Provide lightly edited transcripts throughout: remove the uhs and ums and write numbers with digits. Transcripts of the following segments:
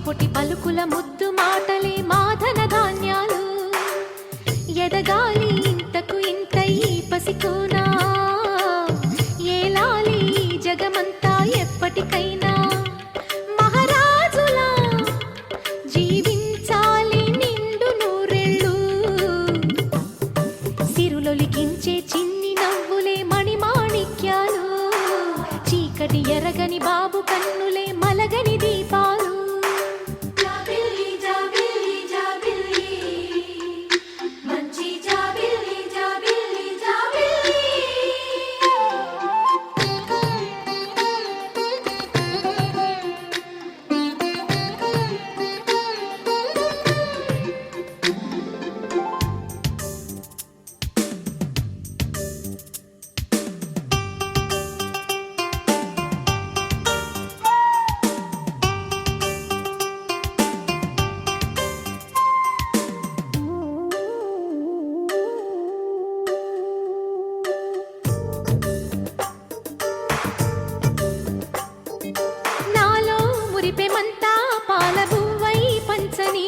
చిటిపొటి పలుకుల ముద్దు మాటలే మాధన ధాన్యాలు ఎదగాలి ఇంతకు ఇంత ఈ పసికోనా ఏలాలి జగమంతా ఎప్పటికైనా మహారాజులా జీవించాలి నిండు నూరెళ్ళు సిరులొలికించే చిన్ని నవ్వులే మణిమాణిక్యాలు చీకటి ఎరగని బాబు కన్నులే మలగని దీపాలు మురిపెమంతా పాలబువ్వై పంచని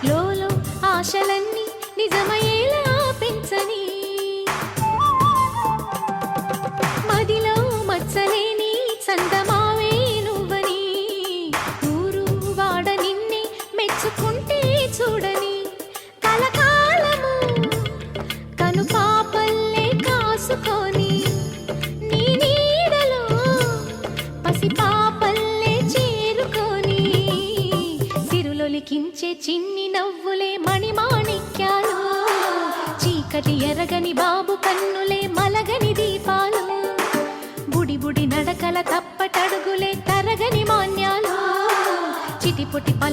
లోలో ఆశలన్నీ నిజమయ్యేలా పెంచని మదిలో మచ్చలేని చందమావే నువ్వని ఊరు వాడ నిన్నే మెచ్చుకుంటే చూడని కలకాలము కను పాపల్లే కాసుకొని నీ నీడలో పసిపాపల్లే లిఖించే చిన్ని నవ్వులే మణిమాణిక్యాలు చీకటి ఎరగని బాబు కన్నులే మలగని దీపాలు బుడి బుడి నడకల తప్పటడుగులే తరగని మాన్యాలు చిటిపొటి పలు